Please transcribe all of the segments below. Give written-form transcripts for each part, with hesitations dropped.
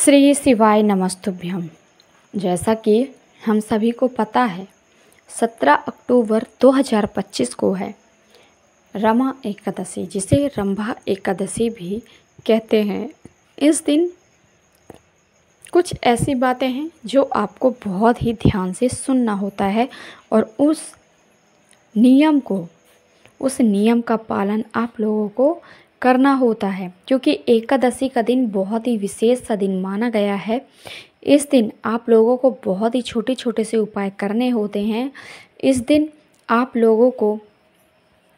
श्री शिवाय नमस्तुभ्यम। जैसा कि हम सभी को पता है 17 अक्टूबर 2025 को है रमा एकादशी, जिसे रंभा एकादशी भी कहते हैं। इस दिन कुछ ऐसी बातें हैं जो आपको बहुत ही ध्यान से सुनना होता है और उस नियम का पालन आप लोगों को करना होता है, क्योंकि एकादशी का दिन बहुत ही विशेष सा दिन माना गया है। इस दिन आप लोगों को बहुत ही छोटे छोटे से उपाय करने होते हैं। इस दिन आप लोगों को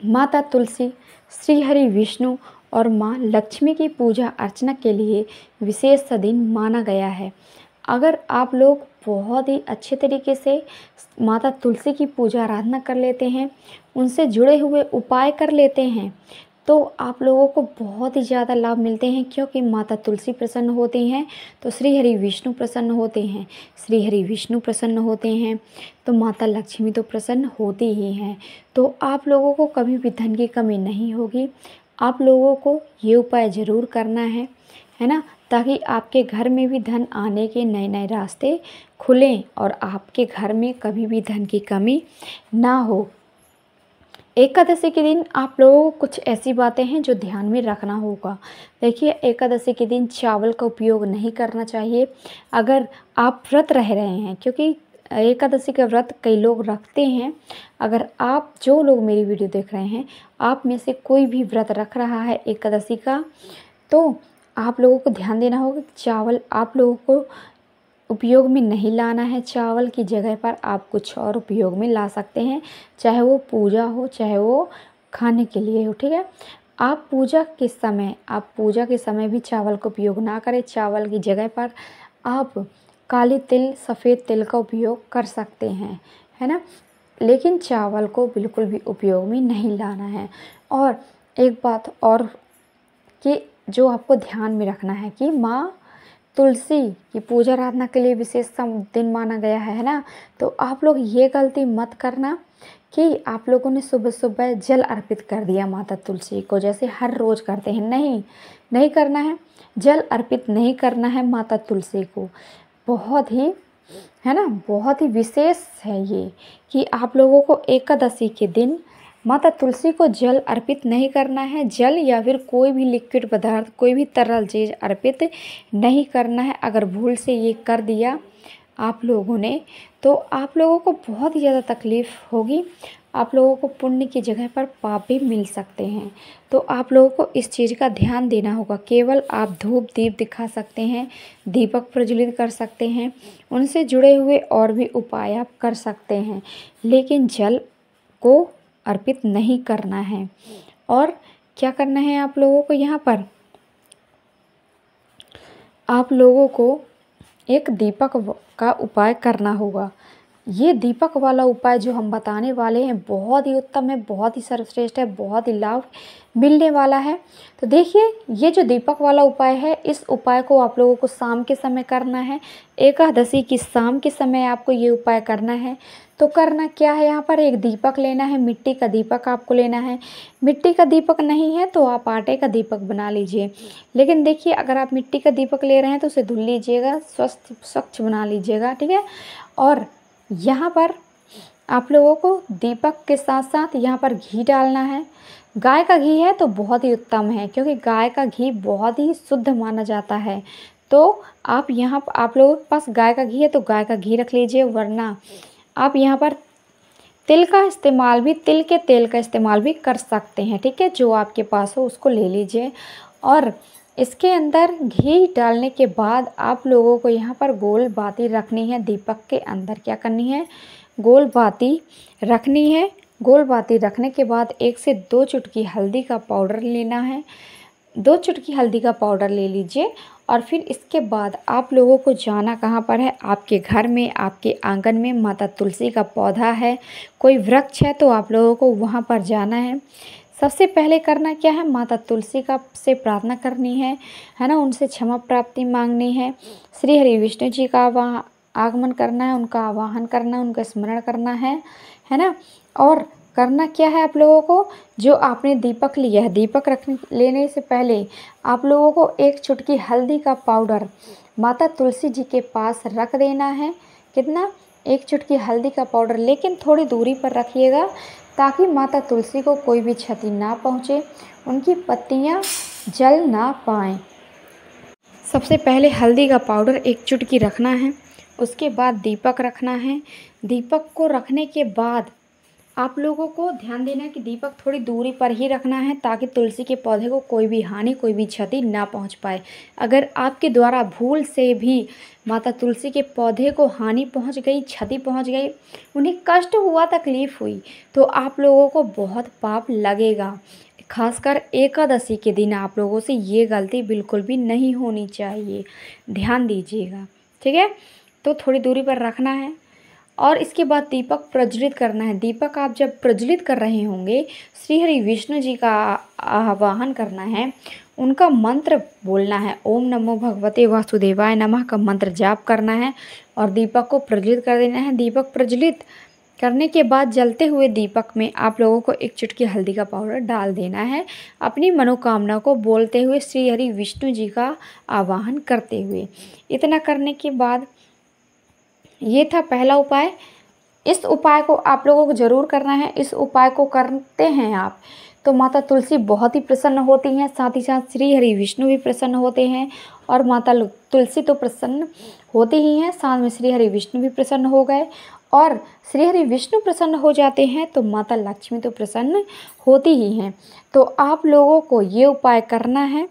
माता तुलसी, श्री हरि विष्णु और माँ लक्ष्मी की पूजा अर्चना के लिए विशेष सा दिन माना गया है। अगर आप लोग बहुत ही अच्छे तरीके से माता तुलसी की पूजा आराधना कर लेते हैं, उनसे जुड़े हुए उपाय कर लेते हैं, तो आप लोगों को बहुत ही ज़्यादा लाभ मिलते हैं। क्योंकि माता तुलसी प्रसन्न होती हैं तो श्री हरि विष्णु प्रसन्न होते हैं, श्री हरि विष्णु प्रसन्न होते हैं तो माता लक्ष्मी तो प्रसन्न होती ही हैं। तो आप लोगों को कभी भी धन की कमी नहीं होगी। आप लोगों को ये उपाय ज़रूर करना है ना, ताकि आपके घर में भी धन आने के नए नए रास्ते खुलें और आपके घर में कभी भी धन की कमी ना हो। एकादशी के दिन आप लोगों को कुछ ऐसी बातें हैं जो ध्यान में रखना होगा। देखिए, एकादशी के दिन चावल का उपयोग नहीं करना चाहिए अगर आप व्रत रह रहे हैं, क्योंकि एकादशी का व्रत कई लोग रखते हैं। अगर आप जो लोग मेरी वीडियो देख रहे हैं, आप में से कोई भी व्रत रख रहा है एकादशी का, तो आप लोगों को ध्यान देना होगा कि चावल आप लोगों को उपयोग में नहीं लाना है। चावल की जगह पर आप कुछ और उपयोग में ला सकते हैं, चाहे वो पूजा हो चाहे वो खाने के लिए हो, ठीक है। आप पूजा के समय भी चावल का उपयोग ना करें। चावल की जगह पर आप काली तिल, सफ़ेद तिल का उपयोग कर सकते हैं, है ना, लेकिन चावल को बिल्कुल भी उपयोग में नहीं लाना है। और एक बात और कि जो आपको ध्यान में रखना है कि माँ तुलसी की पूजा आराधना के लिए विशेष दिन माना गया है ना। तो आप लोग ये गलती मत करना कि आप लोगों ने सुबह सुबह जल अर्पित कर दिया माता तुलसी को, जैसे हर रोज़ करते हैं। नहीं करना है, जल अर्पित नहीं करना है माता तुलसी को। बहुत ही, है ना, बहुत ही विशेष है ये कि आप लोगों को एकादशी के दिन माता तुलसी को जल अर्पित नहीं करना है। जल या फिर कोई भी लिक्विड पदार्थ, कोई भी तरल चीज़ अर्पित नहीं करना है। अगर भूल से ये कर दिया आप लोगों ने तो आप लोगों को बहुत ही ज़्यादा तकलीफ़ होगी। आप लोगों को पुण्य की जगह पर पाप भी मिल सकते हैं। तो आप लोगों को इस चीज़ का ध्यान देना होगा। केवल आप धूप दीप दिखा सकते हैं, दीपक प्रज्वलित कर सकते हैं, उनसे जुड़े हुए और भी उपाय आप कर सकते हैं, लेकिन जल को अर्पित नहीं करना है। और क्या करना है आप लोगों को, यहाँ पर आप लोगों को एक दीपक का उपाय करना होगा। ये दीपक वाला उपाय जो हम बताने वाले हैं बहुत ही उत्तम है, बहुत ही सर्वश्रेष्ठ है, बहुत ही लाभ मिलने वाला है। तो देखिए, ये जो दीपक वाला उपाय है, इस उपाय को आप लोगों को शाम के समय करना है। एकादशी की शाम के समय आपको ये उपाय करना है। तो करना क्या है, यहाँ पर एक दीपक लेना है, मिट्टी का दीपक आपको लेना है। मिट्टी का दीपक नहीं है तो आप आटे का दीपक बना लीजिए। लेकिन देखिए, अगर आप मिट्टी का दीपक ले रहे हैं तो उसे धुल लीजिएगा, स्वच्छ बना लीजिएगा, ठीक है। और यहाँ पर आप लोगों को दीपक के साथ साथ यहाँ पर घी डालना है। गाय का घी है तो बहुत ही उत्तम है, क्योंकि गाय का घी बहुत ही शुद्ध माना जाता है। तो आप लोगों के पास गाय का घी है तो गाय का घी रख लीजिए, वरना आप यहाँ पर तिल के तेल का इस्तेमाल भी कर सकते हैं, ठीक है। जो आपके पास हो उसको ले लीजिए। और इसके अंदर घी डालने के बाद आप लोगों को यहाँ पर गोल बाती रखनी है। दीपक के अंदर क्या करनी है, गोल बाती रखनी है। गोल बाती रखने के बाद 1 से 2 चुटकी हल्दी का पाउडर लेना है। 2 चुटकी हल्दी का पाउडर ले लीजिए। और फिर इसके बाद आप लोगों को जाना कहाँ पर है, आपके घर में, आपके आंगन में माता तुलसी का पौधा है, कोई वृक्ष है तो आप लोगों को वहाँ पर जाना है। सबसे पहले करना क्या है, माता तुलसी से प्रार्थना करनी है ना, उनसे क्षमा प्राप्ति मांगनी है। श्री हरि विष्णु जी का आगमन करना है, उनका आवाहन करना है, उनका स्मरण करना है ना। और करना क्या है आप लोगों को, जो आपने दीपक लिया है, दीपक लेने से पहले आप लोगों को एक चुटकी हल्दी का पाउडर माता तुलसी जी के पास रख देना है। कितना? एक चुटकी हल्दी का पाउडर, लेकिन थोड़ी दूरी पर रखिएगा ताकि माता तुलसी को कोई भी क्षति ना पहुँचे, उनकी पत्तियाँ जल ना पाएँ। सबसे पहले हल्दी का पाउडर एक चुटकी रखना है, उसके बाद दीपक रखना है। दीपक को रखने के बाद आप लोगों को ध्यान देना है कि दीपक थोड़ी दूरी पर ही रखना है ताकि तुलसी के पौधे को कोई भी हानि, कोई भी क्षति ना पहुंच पाए। अगर आपके द्वारा भूल से भी माता तुलसी के पौधे को हानि पहुंच गई, क्षति पहुंच गई, उन्हें कष्ट हुआ, तकलीफ़ हुई, तो आप लोगों को बहुत पाप लगेगा। खासकर एकादशी के दिन आप लोगों से ये गलती बिल्कुल भी नहीं होनी चाहिए, ध्यान दीजिएगा। ठीक है, तो थोड़ी दूरी पर रखना है और इसके बाद दीपक प्रज्वलित करना है। दीपक आप जब प्रज्वलित कर रहे होंगे, श्री हरि विष्णु जी का आवाहन करना है, उनका मंत्र बोलना है, ओम नमो भगवते वासुदेवाय नमः का मंत्र जाप करना है और दीपक को प्रज्वलित कर देना है। दीपक प्रज्वलित करने के बाद जलते हुए दीपक में आप लोगों को एक चुटकी हल्दी का पाउडर डाल देना है, अपनी मनोकामना को बोलते हुए, श्री हरि विष्णु जी का आवाहन करते हुए। इतना करने के बाद, ये था पहला उपाय। इस उपाय को आप लोगों को ज़रूर करना है। इस उपाय को करते हैं आप तो माता तुलसी बहुत ही प्रसन्न होती हैं, साथ ही साथ श्री हरि विष्णु भी प्रसन्न होते हैं। और माता तुलसी तो प्रसन्न होते ही हैं, साथ में श्री हरि विष्णु भी प्रसन्न हो गए। और श्री हरि विष्णु प्रसन्न हो जाते हैं तो माता लक्ष्मी तो प्रसन्न होती ही हैं। तो आप लोगों को ये उपाय करना है।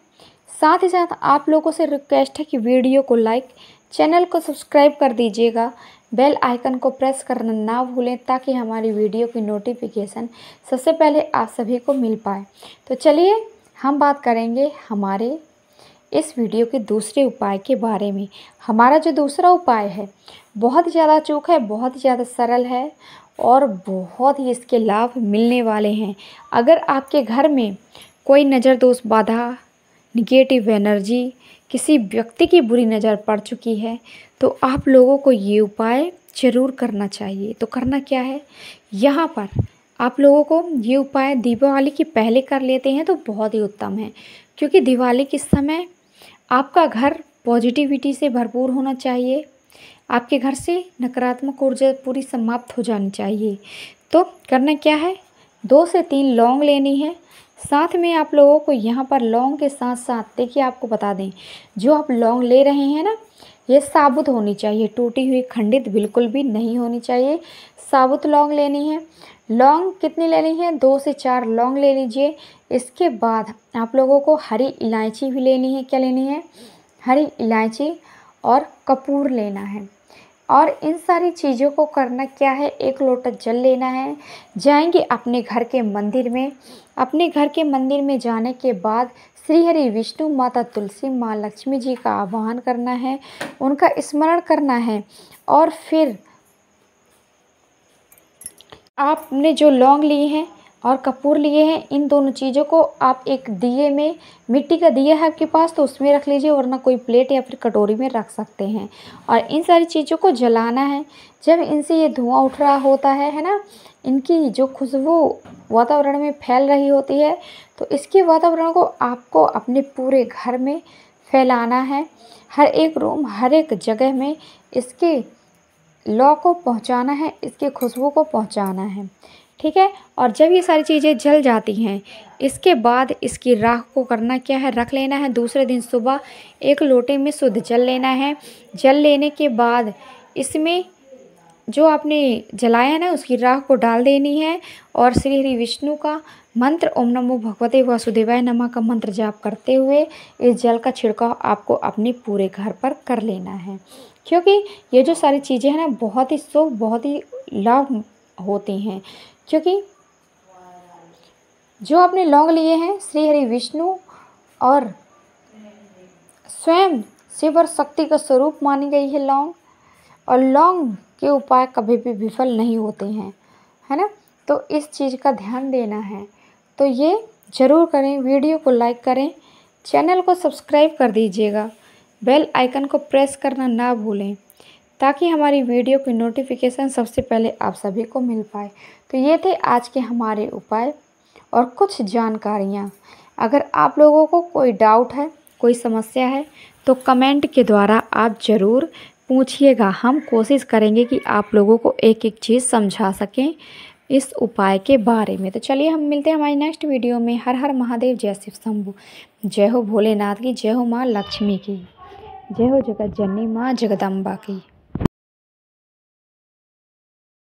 साथ ही साथ आप लोगों से रिक्वेस्ट है कि वीडियो को लाइक, चैनल को सब्सक्राइब कर दीजिएगा, बेल आइकन को प्रेस करना ना भूलें ताकि हमारी वीडियो की नोटिफिकेशन सबसे पहले आप सभी को मिल पाए। तो चलिए हम बात करेंगे हमारे इस वीडियो के दूसरे उपाय के बारे में। हमारा जो दूसरा उपाय है बहुत ज़्यादा अचूक है, बहुत ज़्यादा सरल है और बहुत ही इसके लाभ मिलने वाले हैं। अगर आपके घर में कोई नज़र दोष, बाधा, निगेटिव एनर्जी, किसी व्यक्ति की बुरी नज़र पड़ चुकी है तो आप लोगों को ये उपाय ज़रूर करना चाहिए। तो करना क्या है, यहाँ पर आप लोगों को ये उपाय दीपावली के पहले कर लेते हैं तो बहुत ही उत्तम है, क्योंकि दिवाली के समय आपका घर पॉजिटिविटी से भरपूर होना चाहिए, आपके घर से नकारात्मक ऊर्जा पूरी समाप्त हो जानी चाहिए। तो करना क्या है, 2 से 3 लौंग लेनी है। साथ में आप लोगों को यहाँ पर लौंग के साथ साथ, देखिए आपको बता दें, जो आप लौंग ले रहे हैं ना, ये साबुत होनी चाहिए, टूटी हुई खंडित बिल्कुल भी नहीं होनी चाहिए। साबुत लौंग लेनी है। लौंग कितनी लेनी है, 2 से 4 लौंग ले लीजिए। इसके बाद आप लोगों को हरी इलायची भी लेनी है। क्या लेनी है, हरी इलायची और कपूर लेना है। और इन सारी चीज़ों को करना क्या है, 1 लोटा जल लेना है। जाएंगे अपने घर के मंदिर में। अपने घर के मंदिर में जाने के बाद श्री हरि विष्णु, माता तुलसी, माँ लक्ष्मी जी का आह्वान करना है, उनका स्मरण करना है। और फिर आपने जो लौंग लिए हैं और कपूर लिए हैं, इन दोनों चीज़ों को आप एक दिए में, मिट्टी का दिया है आपके पास तो उसमें रख लीजिए, वरना कोई प्लेट या फिर कटोरी में रख सकते हैं। और इन सारी चीज़ों को जलाना है। जब इनसे ये धुआं उठ रहा होता है ना, इनकी जो खुशबू वातावरण में फैल रही होती है, तो इसके वातावरण को आपको अपने पूरे घर में फैलाना है। हर एक रूम, हर एक जगह में इसके लौ को पहुंचाना है, इसकी खुशबू को पहुंचाना है। ठीक है, और जब ये सारी चीज़ें जल जाती हैं, इसके बाद इसकी राख को करना क्या है, रख लेना है। दूसरे दिन सुबह 1 लोटे में शुद्ध जल लेना है। जल लेने के बाद इसमें जो आपने जलाया है ना, उसकी राख को डाल देनी है और श्री हरि विष्णु का मंत्र, ओम नमो भगवते वासुदेवाय नमः का मंत्र जाप करते हुए इस जल का छिड़काव आपको अपने पूरे घर पर कर लेना है। क्योंकि ये जो सारी चीज़ें हैं ना, बहुत ही शुभ, बहुत ही लाभ होती हैं। क्योंकि जो आपने लौंग लिए हैं, श्री हरि विष्णु और स्वयं शिव और शक्ति का स्वरूप मानी गई है लौंग, और लौंग के उपाय कभी भी विफल नहीं होते हैं, है ना। तो इस चीज़ का ध्यान देना है। तो ये ज़रूर करें, वीडियो को लाइक करें, चैनल को सब्सक्राइब कर दीजिएगा, बेल आइकन को प्रेस करना ना भूलें ताकि हमारी वीडियो की नोटिफिकेशन सबसे पहले आप सभी को मिल पाए। तो ये थे आज के हमारे उपाय और कुछ जानकारियाँ। अगर आप लोगों को कोई डाउट है, कोई समस्या है, तो कमेंट के द्वारा आप ज़रूर पूछिएगा। हम कोशिश करेंगे कि आप लोगों को एक एक चीज़ समझा सकें इस उपाय के बारे में। तो चलिए हम मिलते हैं हमारी नेक्स्ट वीडियो में। हर हर महादेव, जय शिव शंभू। जय हो भोलेनाथ की, जय हो माँ लक्ष्मी की, जय हो जगत जननी माँ जगदम्बा की।